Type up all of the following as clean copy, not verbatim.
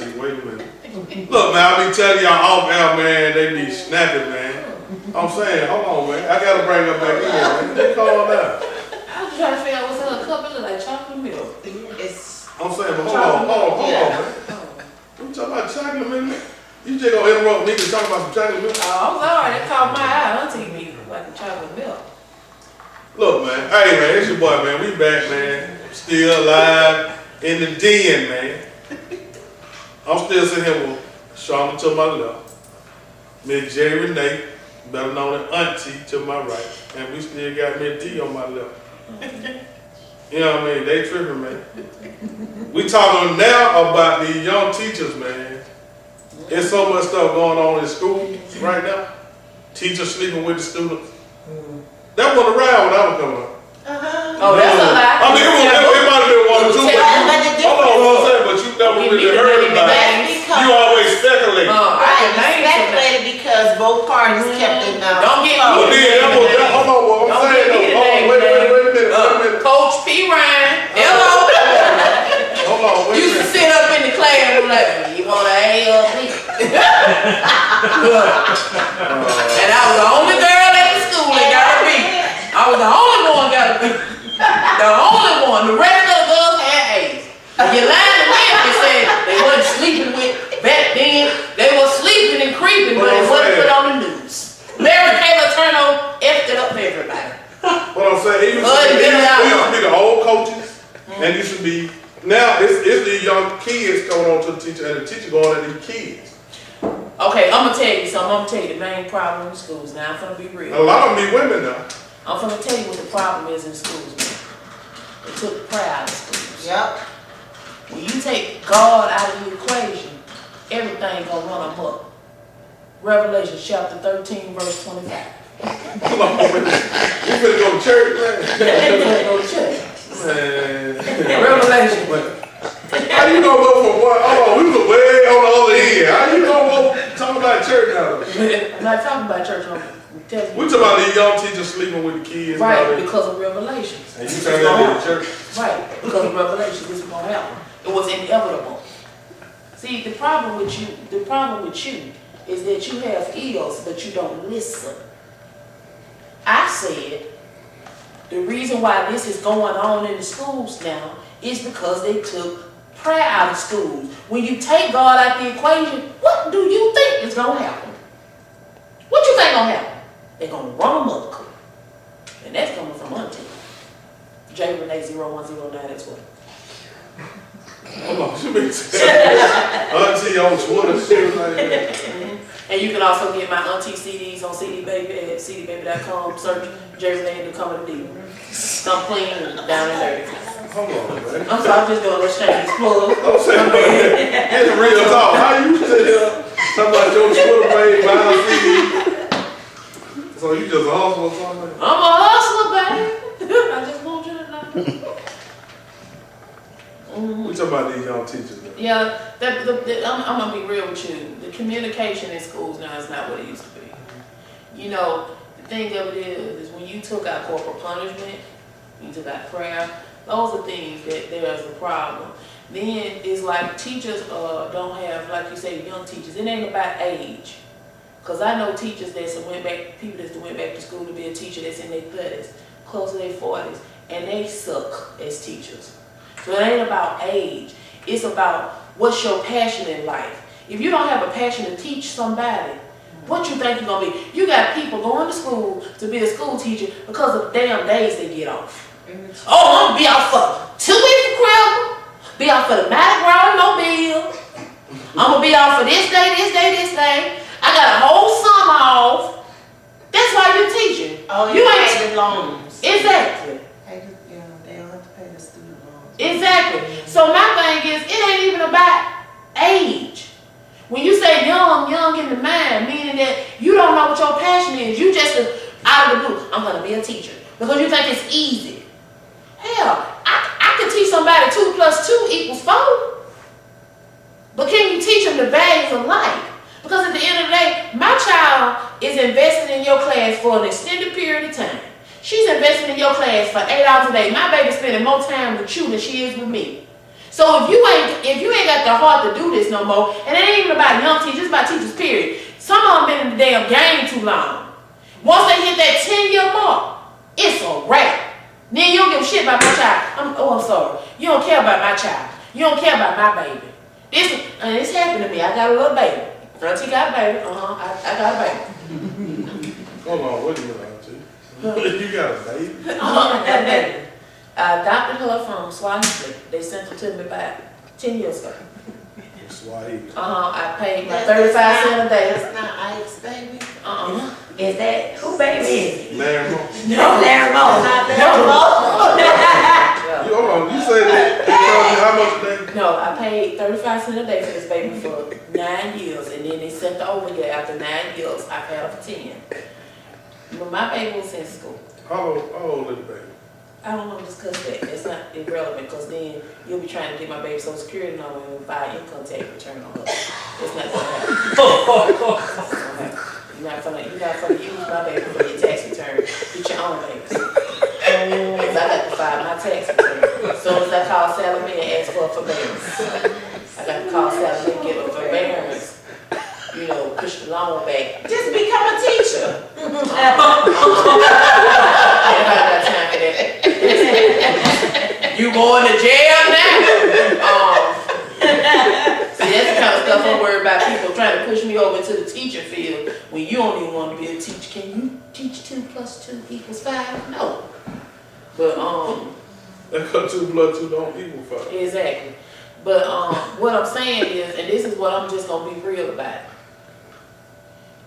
auntie. Wait a minute. Look, man, I be telling y'all off air, man, they be snapping, man. I'm saying, hold on, man. I gotta bring her back in, man. They calm down. I was trying to figure out what's in a cup. It look like chocolate milk. I'm saying, but hold on, man. I'm talking about chocolate milk. You just gonna interrupt me to talk about some chocolate milk? Oh, I'm sorry. That caught my eye. Auntie me like a chocolate milk. Look, man. Hey, man, it's your boy, man. We back, man. Still alive in the den, man. I'm still sitting here with Shauna to my left, Miss Jerry Renee, better known as Auntie, to my right, and we still got Miss D on my left. You know what I mean? They tripping, man. We talking now about these young teachers, man. There's so much stuff going on in school right now. Teachers sleeping with the students. That wasn't around when I was coming up. Oh, that's a lie. I mean, it might have been one or two, but you never really heard about it. You always speculate. Speculated because both parties kept it down. Don't get Well, then, hold on, what I'm saying though. Wait a minute. Coach P. Ryan. Hello. Hold on, wait a Used to minute. sit up in the class and be like, you want an A or B? And I was the only girl at the school that got a B. I was the only one got a B. The only one. The rest of the girls had A's. You lied to me if you said they wasn't sleeping with back then. They were sleeping and creeping, but it wasn't put on the news. Mary Kayla Turno effed it up for everybody. What I'm saying, it used to be the old coaches, and it used to be, now it's the young kids coming on to the teacher, and the teacher going at these kids. Okay, I'm gonna tell you something. I'm gonna tell you the main problem in schools. Now I'm gonna be real. A lot of them be women now. I'm gonna tell you what the problem is in schools, man. They took prayer out of schools. Yep. When you take God out of the equation, everything gonna run amok. Revelation chapter 13, verse 25. Come on, man. You finna go to church, man? You better go to church. Man. Revelation. How you gonna go from one? Oh, we were way on the other end. How you gonna go talk about church now? I'm not talking about church. I'm telling you. We talking about these young teachers sleeping with the kids. Right, because of Revelations. And you turn that into church. Right, because of Revelation, this is gonna happen. It was inevitable. See, the problem with you is that you have ears, but you don't listen. I said the reason why this is going on in the schools now is because they took prayer out of schools. When you take God out the equation, what do you think is gonna happen? What you think gonna happen? They're gonna run them up. And that's coming from Auntie. J Renee 0109 as well. Hold on, she been Auntie on Twitter, shit like that. And you can also get my Auntie CDs on CD Baby at cdbaby.com. Search J Renee and the Coming D. Come clean down in there. Hold on, man. I'm sorry, I'm just doing a shameless plug. I'm saying, man, it's real talk. How you sit here talking about your Twitter page buying a CD? So you just a hustler or something? I'm a hustler, baby. I just want you to know. We talking about these young teachers now. Yeah, I'm gonna be real with you. The communication in schools now is not what it used to be. You know, the thing of it is when you took out corporal punishment, you took out prayer, those are things that there's a problem. Then it's like teachers don't have, like you say, young teachers. It ain't about age. Cause I know teachers people that went back to school to be a teacher that's in their 30s, close to their 40s, and they suck as teachers. So it ain't about age. It's about what's your passion in life. If you don't have a passion to teach somebody, what you think you're gonna be? You got people going to school to be a school teacher because of the damn days they get off. Oh, I'm gonna be out for 2 weeks for Christmas, be out for the Mardi Gras Mobile. I'm gonna be out for this day, this day, this day. I got a whole summer off. That's why you're teaching. Oh, you ain't the loans. Exactly. They don't have to pay the student loans. Exactly. So my thing is, it ain't even about age. When you say young in the mind, meaning that you don't know what your passion is. You just out of the blue, I'm gonna be a teacher because you think it's easy. Hell, I can teach somebody 2 + 2 = 4. But can you teach them the values of life? Because at the end of the day, my child is invested in your class for an extended period of time. She's invested in your class for 8 hours a day. My baby's spending more time with you than she is with me. So if you ain't got the heart to do this no more, and it ain't even about young teachers, it's about teachers, period. Some of them been in the damn game too long. Once they hit that 10-year mark, it's a wrap. Then you don't give a shit about my child. I'm sorry. You don't care about my child. You don't care about my baby. This happened to me. I got a little baby. Auntie got a baby. I got a baby. Hold on, wait a minute, Auntie. You got a baby? I got a baby. I adopted her from Swahili. They sent her to me back 10 years ago. Swahili. I paid my 35 cents a day. That's not Ike's baby. Is that who baby is it? Larry Moore. No, Larry Moore. Not that You, hold on, you said that they told you how much a day? No, I paid 35 cents a day for this baby for 9 years, and then they sent her over here after 9 years. I've had her for 10. When my baby was in school. How old is the baby? I don't want to discuss that. It's not irrelevant because then you'll be trying to get my baby Social Security number and file income tax return on her. It's not gonna happen. You're not gonna use my baby for your tax return. Get your own baby. Because I got to file my tax return. As soon as I call Sally Mae and ask for a forbearance, I got to call Sally Mae and get a forbearance. You know, push the loan back. Just become a teacher. Everybody got time for that. You going to jail now? See, that's the kind of stuff I'm worried about, people trying to push me over to the teacher field when you don't even want to be a teacher. Can you teach 2 + 2 = 5? No. But, That cut 2 + 2 don't equal 5. exactly. But, what I'm saying is, and this is what I'm just going to be real about.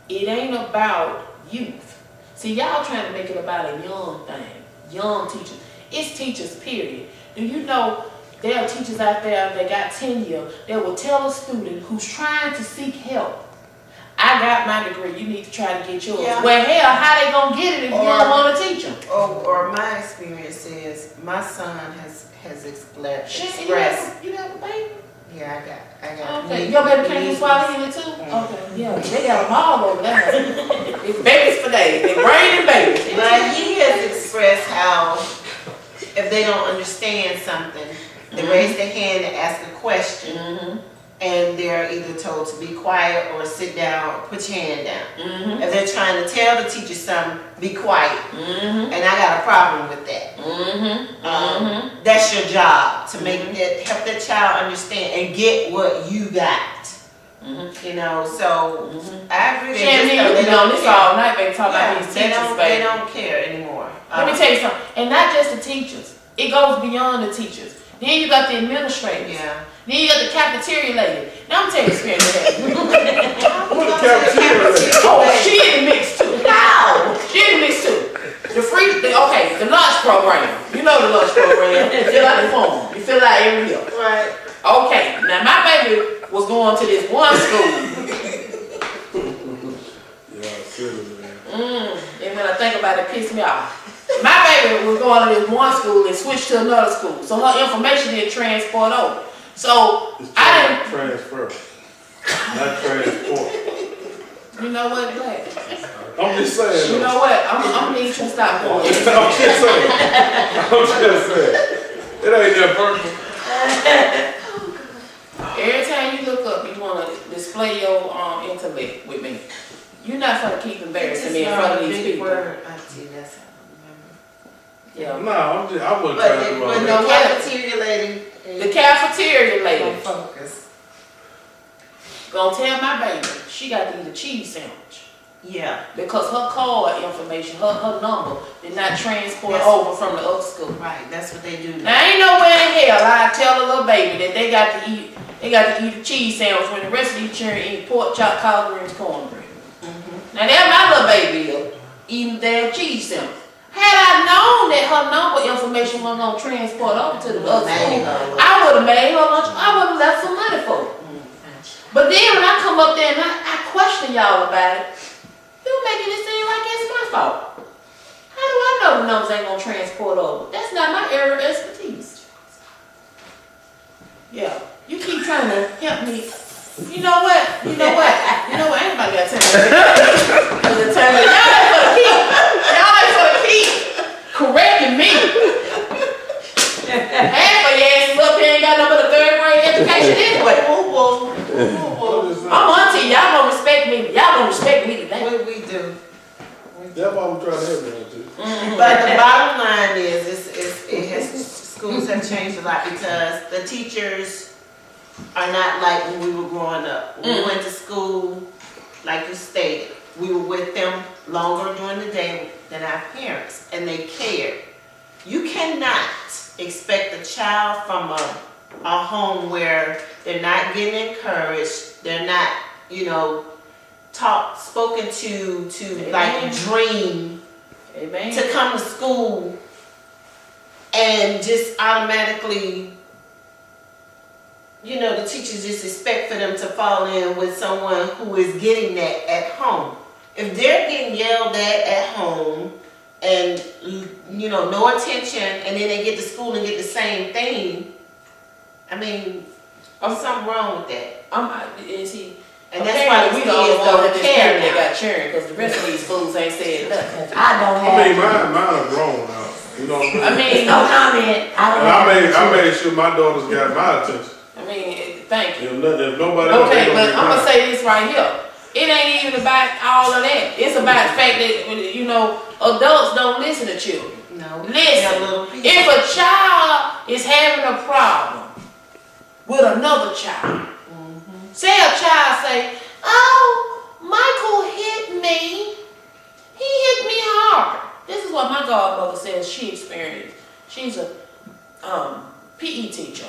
It ain't about youth. See, y'all trying to make it about a young thing. Young teachers. It's teachers, period. Do you know there are teachers out there that got tenure that will tell a student who's trying to seek help, I got my degree, you need to try to get yours. Yeah. Well, hell, how they gonna get it if you don't want to teach them? Or my experience is my son has expressed. You have a baby? Yeah, I got. Okay, your baby came from Swahili too? Okay, yeah, they got them all over there. It's babies for days, they raining babies. But he has expressed how if they don't understand something, they raise their hand and ask a question, and they're either told to be quiet or sit down or put your hand down. If they're trying to tell the teacher something, be quiet. And I got a problem with that. That's your job, to make that, help that child understand and get what you got. You know, so I agree. They don't this all night, baby, talk about these they teachers, baby. don't care anymore. Let me tell you something, and not just the teachers. It goes beyond the teachers. Then you got the administrators. Yeah. Then you got the cafeteria lady. Now I'm telling you experience that. What the cafeteria lady? Oh, she in the mix too. How? She in the mix too. The lunch program. You know the lunch program. You fill out the form. You fill out every year. Right. Okay, now my baby was going to this one school. Yeah, silly, man. And when I think about it, it pissed me off. My baby was going to this one school and switched to another school. So her information didn't transport over. So It's I didn't, transfer, not transport. you know what, Black? I'm just saying. You know what? I'm gonna need you to stop doing I'm this. just saying. I'm just saying. It ain't that personal. Every time you look up, you want to display your intellect with me. You're not gonna keep embarrassing me in front of these people. Yeah. No, I wasn't trying to do all But that. the cafeteria lady. The cafeteria lady Don't focus. gonna tell my baby she got to eat a cheese sandwich Yeah. because her card information, her number did not transport Yes. over from the other school. Right. That's what they do. Now ain't nowhere in hell I tell a little baby that they got to eat a cheese sandwich when the rest of these children eat pork chop, collard greens, cornbread. Now that's my little baby eating their cheese sandwich. Had I known that her number information wasn't gonna transport over to the other school, I would have made her lunch. I would have left some money for it. But then when I come up there and I question y'all about it, you making it seem like it's my fault. How do I know the numbers ain't gonna transport over? That's not my area of expertise. Yeah, you keep trying to help me. You know what? Ain't nobody got time. Y'all ain't for the keep correcting me. Half of your asses up here ain't got no but a That's why I'm trying to help them too. But the bottom line is, schools have changed a lot because the teachers are not like when we were growing up. When we went to school, like you stated, we were with them longer during the day than our parents, and they cared. You cannot expect a child from a home where they're not getting encouraged, they're not, spoken to like dream, Amen. to come to school and just automatically, the teachers just expect for them to fall in with someone who is getting that at home. If they're getting yelled at home and, no attention, and then they get to school and get the same thing, I mean, there's something wrong with that. And that's why we the the only kids one don't that this care family now. got churned, because the rest of these fools ain't said nothing. I don't I mean, have. mine are grown now. You know what I'm saying? No comment. I don't And have. I made sure my daughters got my attention. Thank you. If nobody else, Okay, they but gonna I'm gonna get say this right here. It ain't even about all of that. It's about the fact that, adults don't listen to children. No. Listen, They're little people. if a child is having a problem with another child, say a child say, "Oh, Michael hit me. He hit me hard." This is what my godmother says she experienced. She's a PE teacher.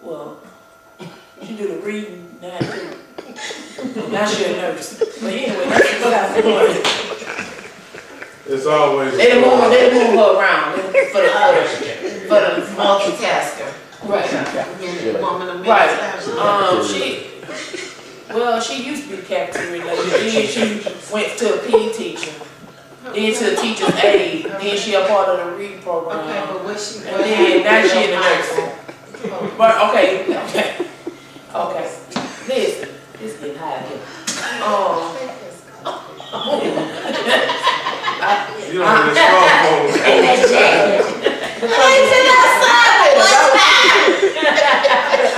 Well, she do the reading now too. Now she a nurse. But anyway, that's what I feel. It's always. They move her around for the Multitasker. right. Woman of Right. She used to be cafeteria lady. Then she went to a PE teacher. Then to a teacher's aide. Then she a part of the reading program. Okay, but what she? And then now she in the nursing. But okay. Listen, this getting high here. You know, the smartphone. And that jacket.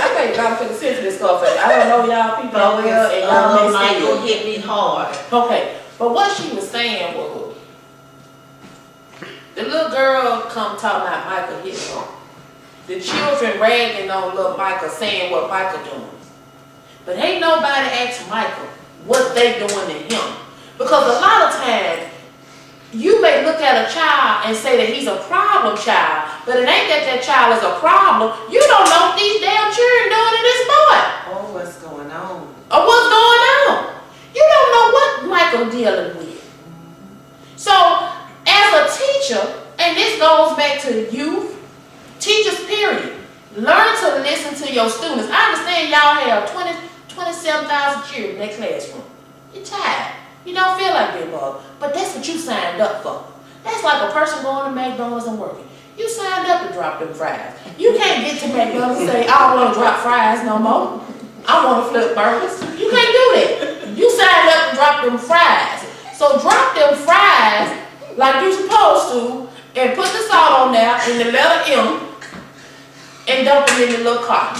I think I'm finna sit to this stuff. I don't know y'all people over here, and y'all may Michael see hit me hard. Okay, but what she was saying was, the little girl come talking about Michael hit her. The children ragging on little Michael, saying what Michael doing. But ain't nobody ask Michael what they doing to him. Because a lot of times, you may look at a child and say that he's a problem child, but it ain't that child is a problem. You don't know what these damn children doing to this boy. Oh, what's going on? Or what's going on. You don't know what Michael dealing with. So, as a teacher, and this goes back to youth, teachers period, learn to listen to your students. I understand y'all have 27,000 children in that classroom. You're tired. You don't feel like being bothered. But that's what you signed up for. That's like a person going to McDonald's and working. You signed up to drop them fries. You can't get to McDonald's and say, "I don't want to drop fries no more. I want to flip burgers." You can't do that. You signed up to drop them fries. So drop them fries like you supposed to and put the salt on there in the letter M and dump them in the little cart.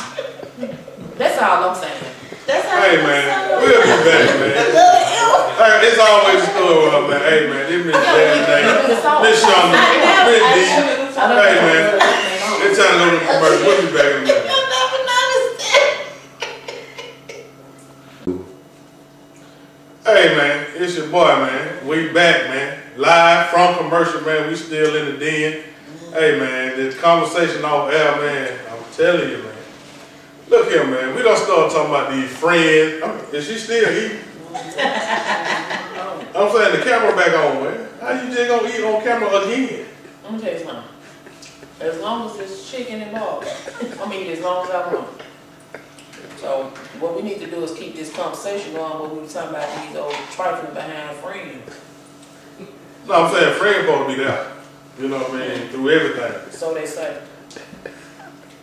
That's all I'm saying. That's how Hey man, we'll be back, man. Hey, it's always a story up, man. Hey man, this Miss Jazz, Miss Shauna, Miss D. Hey man, it's time to go to the commercial. We'll be back in a minute. Hey man, it's your boy, man. We back, man. Live from commercial, man. We still in the den. Hey man, this conversation off air, man. I'm telling you, man. Look here, man. We don't start talking about these friends. Is she still eating? I'm saying the camera back on, man. How you just gonna eat on camera again? Let me tell you something. As long as there's chicken involved, I'm eating as long as I want. So what we need to do is keep this conversation going when we were talking about these old trifling behind friends. No, I'm saying friends supposed to be there. You know what I mean? Through everything. So they say.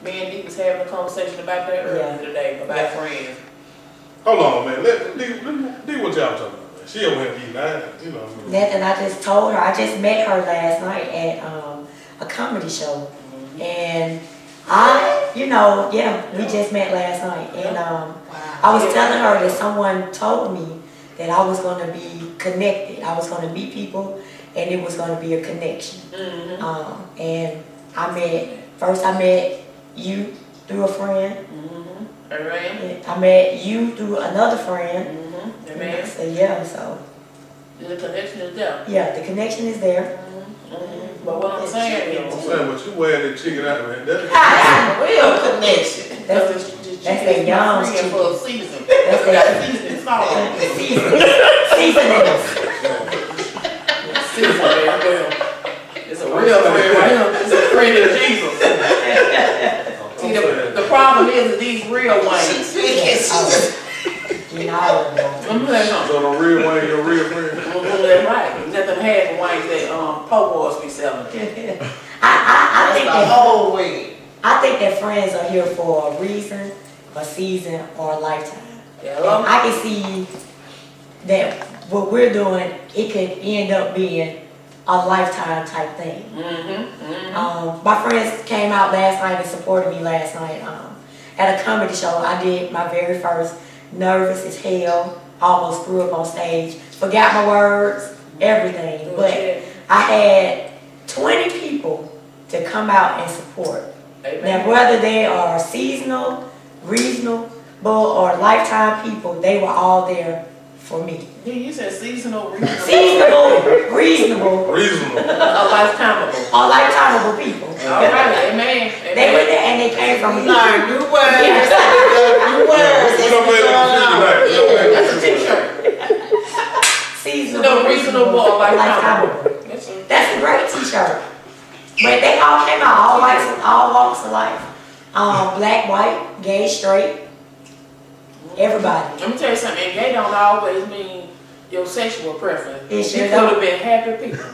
Me and Dee was having a conversation about that earlier today, about friends. Hold on, man. Let D what y'all talking about, man. She over here eating that, you know what I mean? Nothing, I just told her, I just met her last night at a comedy show. And we just met last night. And I was telling her that someone told me that I was gonna be connected. I was gonna meet people, and it was gonna be a connection. And I met you through a friend. Amen. I met you through another friend. Amen. So yeah, so The connection is there. yeah, the connection is there. But what I'm saying I'm is, saying, but you wearing that chicken out, man. That's Real connection. that's that young chicken for a season. That's We got that seasoning salt. seasonings. Season, man. It's a real friend right here. It's a friend of Jesus. See, the problem is that these real wines. You know, I'm telling you. so the real one, your real friend. That's right. Let them have wines that po' boys be selling. I think The that whole way. I think that friends are here for a reason, a season, or a lifetime. Yeah, And I can see that what we're doing, it could end up being a lifetime type thing. My friends came out last night and supported me last night at a comedy show. I did my very first, nervous as hell, almost threw up on stage, forgot my words, everything. But I had 20 people to come out and support. Now, whether they are seasonal, reasonable, or lifetime people, they were all there for me. Yeah, you said seasonal, reasonable. Seasonable, reasonable, Reasonable. A lifetimeable. or lifetimeable people. All right, amen. They were there and they came from me. Learn new words. Yeah. New words. We don't make that decision tonight. That's a t-shirt. Seasonable, No, reasonable or lifetimeable. lifetimeable. Yes, sir. That's a great t-shirt. But they all came out, all walks of life. Black, white, gay, straight, everybody. Let me tell you something, and gay don't always mean your sexual preference. It sure You could have been happy people.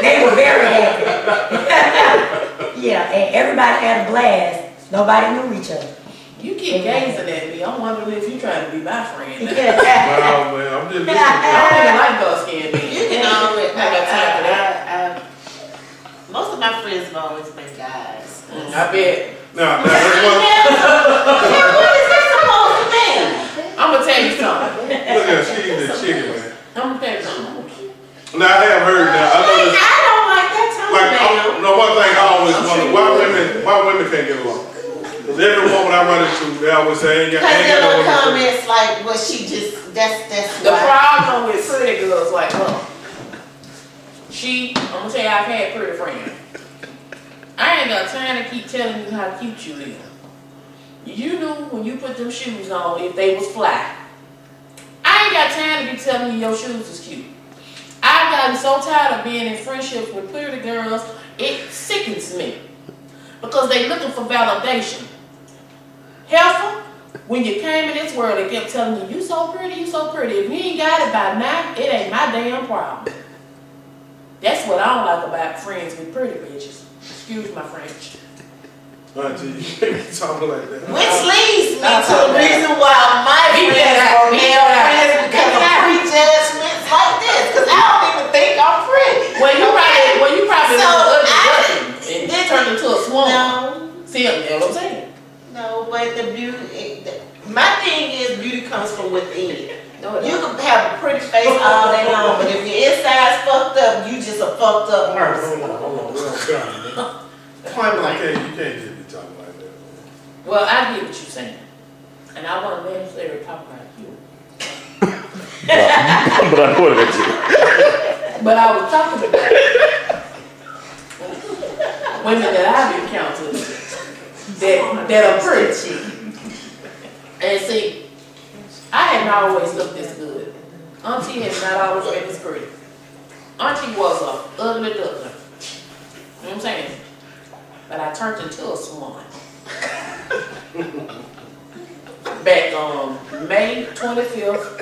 They were very happy. Yeah, and everybody had a blast. Nobody knew each other. You keep gazing at me. I'm wondering if you're trying to be my friend. Wow, man, I'm just listening. I don't even like dark skinned men. You can always, I got time for that. most of my friends have always been guys. I bet. Now, that's what, What is that supposed to mean? I'm gonna tell you something. look at, she eating the chicken, man. I'm gonna tell you something. Now, I have heard now, I know this, I don't like that tone, like, no, one thing I always wonder, why women can't get along? Because every woman I run into, they always say, ain't got Because there no are woman. comments like, well, she just, that's The why. problem with pretty girls like her, I'm gonna tell you, I've had pretty friends. I ain't got time to keep telling you how cute you is. You knew when you put them shoes on if they was fly. I ain't got time to be telling you your shoes is cute. I've gotten so tired of being in friendships with pretty girls, it sickens me. Because they looking for validation. Helpful, when you came in this world, they kept telling you, you so pretty, you so pretty. If you ain't got it by now, it ain't my damn problem. That's what I don't like about friends with pretty bitches. Excuse my French. Auntie, you can't be talking like that. Which leads me to the reason why my friends are male friends because of prejudgments like this. Because I don't even think I'm pretty. Well, you probably So, was ugly I- duckling and then turned into a swan. No, See, you know what I'm saying? no, but the beauty, my thing is beauty comes from within. No, it You don't. can have a pretty face all day long, but if your inside's fucked up, you just a fucked up person. Hold on, we don't count, man. Point You blank. can't just be talking like that. Well, I get what you're saying. And I wasn't necessarily talking about you. But I pointed at you. But I was talking about women that I've encountered that are pretty. And see, I hadn't always looked this good. Auntie has not always been this pretty. Auntie was a ugly duckling. You know what I'm saying? But I turned into a swan. Back on May 25th,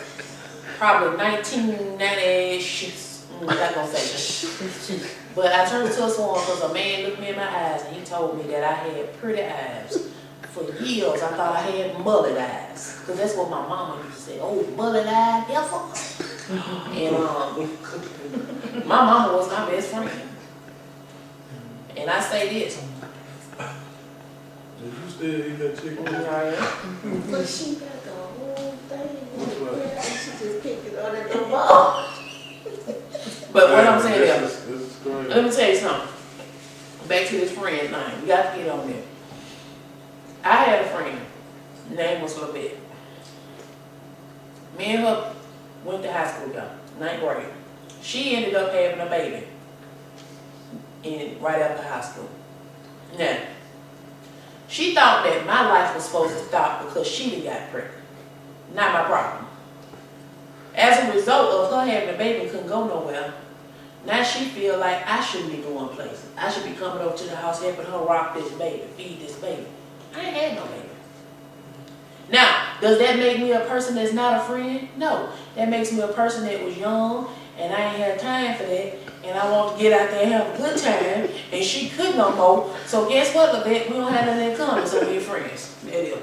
probably 1990-ish. I'm not gonna say that. But I turned into a swan because a man looked me in my eyes and he told me that I had pretty eyes. For years, I thought I had mullet eyes. Because that's what my mama used to say. Oh, mullet eyed heifer. And my mama was my best friend. And I say this. Did you still eat that chicken? Yeah. But she got the whole thing. What? She just picking on that little ball. But what I'm saying is, This is crazy. let me tell you something. Back to this friend thing. We got to get on there. I had a friend. Name was Lavette. Me and her went to high school together, 9th grade. She ended up having a baby right after high school. Now, she thought that my life was supposed to stop because she done got pregnant. Not my problem. As a result of her having a baby and couldn't go nowhere, now she feel like I shouldn't be going places. I should be coming over to the house helping her rock this baby, feed this baby. I ain't had no baby. Now, does that make me a person that's not a friend? No. That makes me a person that was young and I ain't had time for that. And I want to get out there and have a good time. And she couldn't no more. So guess what, Lavette? We don't have nothing in common, so we're friends. That is.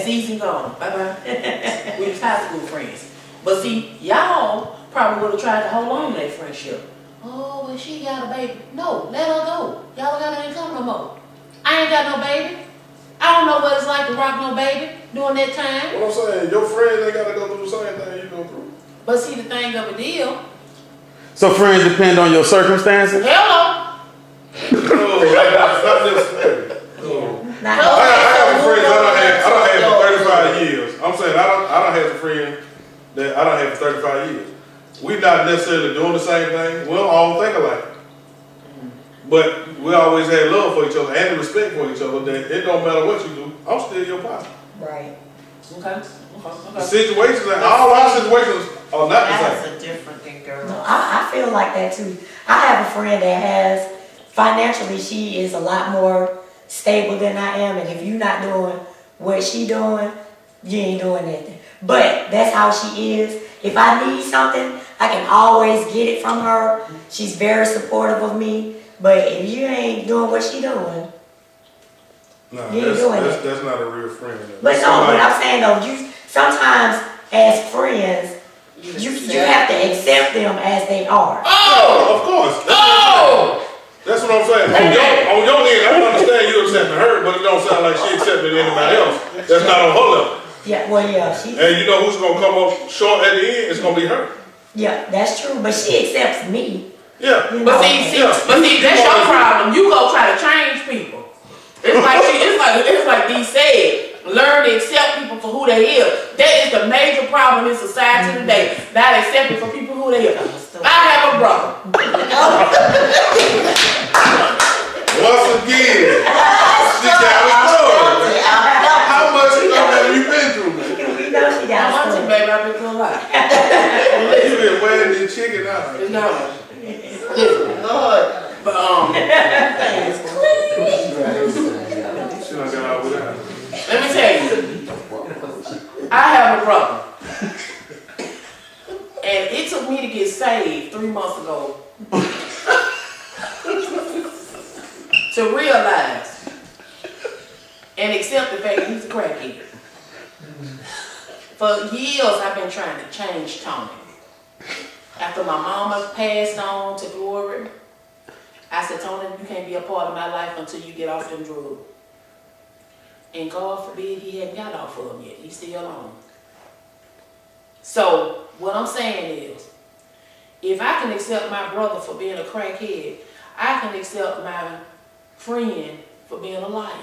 Season gone. Bye-bye. We was high school friends. But see, y'all probably would have tried to hold on to that friendship. Oh, well, she got a baby. No, let her go. Y'all don't got nothing in common no more. I ain't got no baby. I don't know what it's like to rock no baby during that time. What I'm saying, your friends ain't gotta go through the same thing you go through. But see, the thing of a deal, So friends depend on your circumstances? hello. No, that's not necessary. No. Now, I have friends I don't have for 35 years. I'm saying I don't have a friend that I don't have for 35 years. We're not necessarily doing the same thing. We don't all think alike. But we always had love for each other and respect for each other. That it don't matter what you do, I'm still your partner. right. Okay. The situations and all our situations are not the same. That's a different thing, girl. No, I feel like that too. I have a friend that has, financially, she is a lot more stable than I am. And if you're not doing what she doing, you ain't doing nothing. But that's how she is. If I need something, I can always get it from her. She's very supportive of me. But if you ain't doing what she doing, No, You ain't doing that's not a real friend. but That's no, but somebody- I'm saying though, you sometimes as friends, you have to accept them as they are. Oh, of course. That's what I'm saying. On your end, I understand you accepting her, but it don't sound like she accepting anybody else. That's not on her level. Yeah, well, yeah, she, And you know who's gonna come up short at the end? It's gonna be her. yeah, that's true. But she accepts me. Yeah. You But know. see, that's your problem. You go try to change people. It's like Dee said, learn to accept people for who they is. That is the major problem in society today. Not accepting for people who they is. I have a brother. Once again, she got a story. How much have you been through, man? We know she I got want to, story. baby. I've been through a lot. You been wearing this chicken out. It's not. Lord. But She done got out without. let me tell you, I have a brother, and it took me to get saved 3 months ago to realize and accept the fact that he's a crackhead. For years, I've been trying to change Tony. After my mama passed on to glory, I said, Tony, you can't be a part of my life until you get off them drugs. And God forbid he hadn't got off of them yet. He's still on. So, what I'm saying is, if I can accept my brother for being a crackhead, I can accept my friend for being a liar.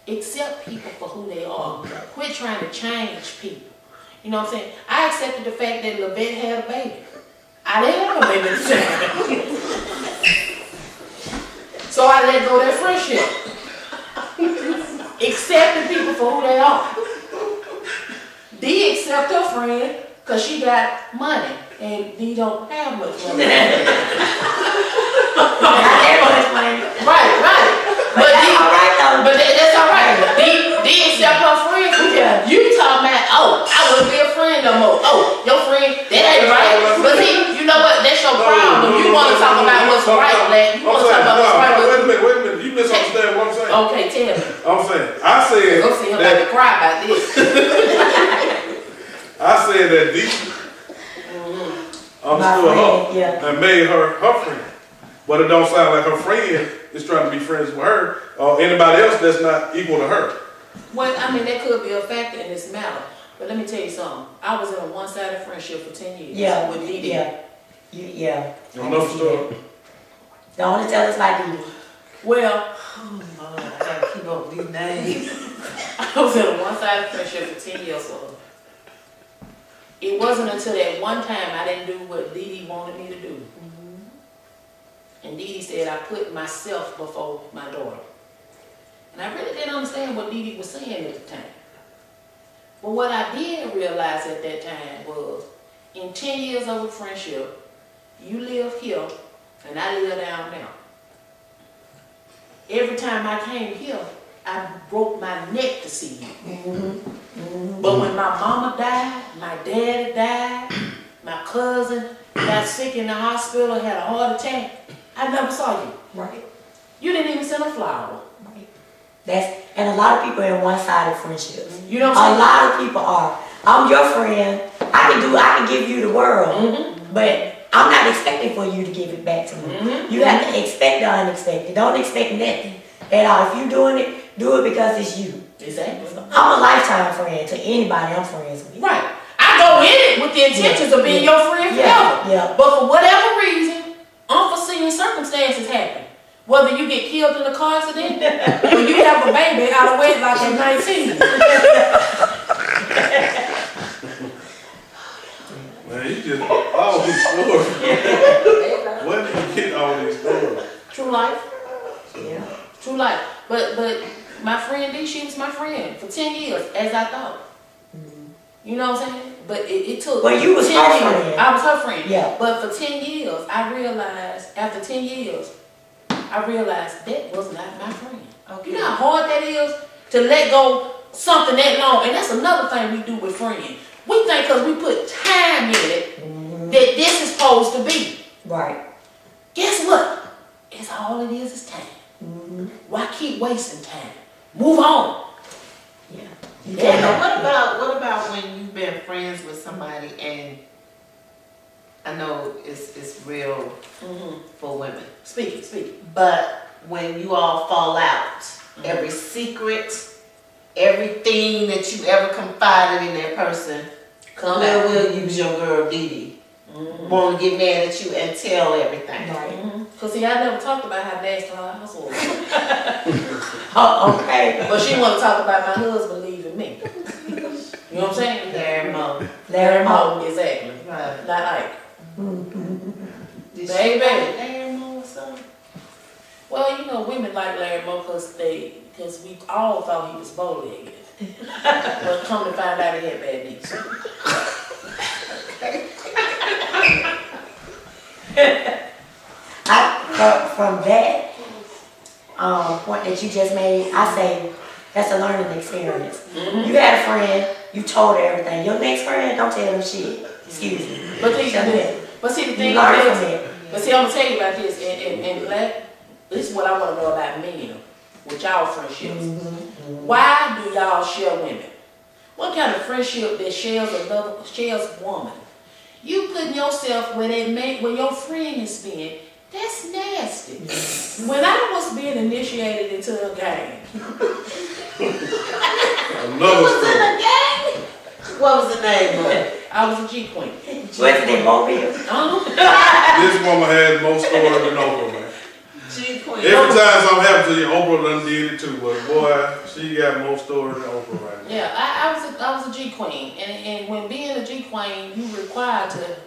Accept people for who they are. Quit trying to change people. You know what I'm saying? I accepted the fact that Lavette had a baby. I didn't have a baby at the time. So I let go of that friendship. Accepting people for who they are. Dee accept her friend because she got money and Dee don't have much money. Right. But that's all right though. But that's all right. Dee accept her friend. Yeah. You talking about, oh, I wouldn't be a friend no more. Oh, your friend, that ain't right. But see, you know what? That's your problem. You want to talk about what's right, lad. You want to talk about what's right. Wait a minute. You misunderstand what I'm saying. Okay, tell me. I'm saying, I said Go see him about to that, cry about this. I said that Dee understood her Yeah. and made her friend. But it don't sound like her friend is trying to be friends with her or anybody else that's not equal to her. Well, I mean, that could be a factor in this matter. But let me tell you something. I was in a one-sided friendship for 10 years. Yeah, With Dee Dee. yeah. Enough story. Don't only tell us about Dee Dee. Well, Oh, Lord, I gotta keep up with these names. I was in a one-sided friendship for 10 years with her. It wasn't until that one time I didn't do what Dee Dee wanted me to do. And Dee Dee said I put myself before my daughter. And I really didn't understand what Dee Dee was saying at the time. But what I did realize at that time was, in 10 years of a friendship, you live here and I live down there. Every time I came here, I broke my neck to see you. But when my mama died, my daddy died, my cousin got sick in the hospital, had a heart attack, I never saw you. Right. You didn't even send a flower. Right. And a lot of people in one-sided friendships. You know what A I'm saying? lot of people are. I'm your friend. I can give you the world, but I'm not expecting for you to give it back to me. You have to expect the unexpected. Don't expect nothing at all. If you're doing it, do it because it's you. Exactly. I'm a lifetime friend to anybody I'm friends with. Right. I go in it with the intentions of being your friend forever. Yeah. But for whatever reason, unforeseen circumstances happen. Whether you get killed in a car accident or you have a baby out of wedlock at 19. Man, you just, all these stories. Where did you get all these stories? True life. Yeah. True life. But my friend D, she was my friend for 10 years, as I thought. You know what I'm saying? But it took. Well, you was 10 her years. friend. I was her friend. Yeah. But for 10 years, I realized, after 10 years, I realized that was not my friend. Okay. You know how hard that is to let go something that long? And that's another thing we do with friends. We think because we put time in it that this is supposed to be. Right. Guess what? It's all it is time. Why keep wasting time? Move on. Yeah. You Yeah. can't Now, what about when you've been friends with somebody and I know it's real for women, Speak. but when you all fall out, every secret, everything that you ever confided in that person, Come Lil out. will use your girl Dee Dee. Want to get mad at you and tell everything. Right. Because see, I never talked about how nasty her house was. Oh, okay. But she want to talk about my husband leaving me. You know what I'm saying? Larry Moe. Larry Moe. Exactly. Right. Not Ike. Did Baby. she like Larry Moe or something? Well, you know, women like Larry Moe because we all thought he was bow-legged. But come to find out he had bad knees. From that point that you just made, I say that's a learning experience. You had a friend, you told her everything. Your next friend, don't tell them shit. Excuse me. But Shut up. but see, the You thing learn from is, it. but see, I'm gonna tell you about this, and black. This is what I want to know about men with y'all friendships. Why do y'all share women? What kind of friendship that shares woman? You putting yourself where your friend is being. That's nasty. When I was being initiated into a gang, Another story. What was the name of it? I was a G queen. Wasn't it Mobile? This woman has more stories than Oprah, man. G Queen. Every time something happens to you, Oprah done did it too, but boy, she got more stories than Oprah right now. Yeah, I was a G queen, and when being a G queen, you required to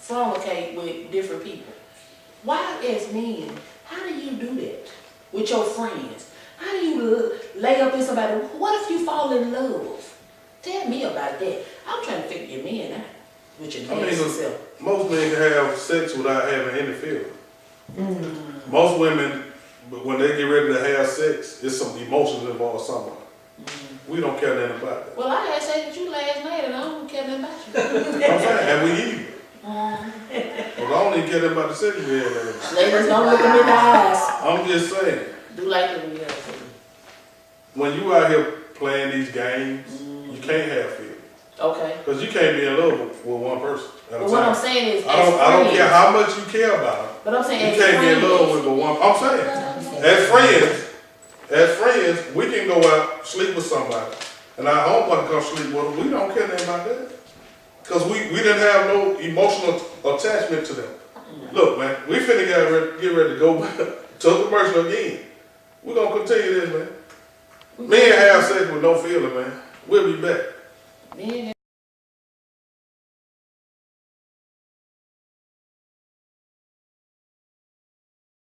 frolic with different people. Why, as men, how do you do that with your friends? How do you lay up in somebody? What if you fall in love? Tell me about that. I'm trying to figure your men out with your nasty self. Most men can have sex without having any feeling. Most women, when they get ready to have sex, it's some emotions involved somewhere. We don't care nothing about that. Well, I had sex with you last night, and I don't care nothing about you. I'm saying, and we even. But I don't even care nothing about the sex we had last night. Ladies, don't look them in the eyes. I'm just saying, Do like it when you have sex. when you out here playing these games, you can't have feelings. Okay. Because you can't be in love with one person at a But what I'm time. saying is, I don't care friends- how much you care about them. But I'm saying, You as can't be in love friends, with but one. I'm saying, as friends, we can go out, sleep with somebody, and our home partner come sleep with them, we don't care nothing about that. Cause we didn't have no emotional attachment to them. Look, man, we finna get ready to go to a commercial again. We're gonna continue this, man. Men have sex with no feeling, man. We'll be back. Men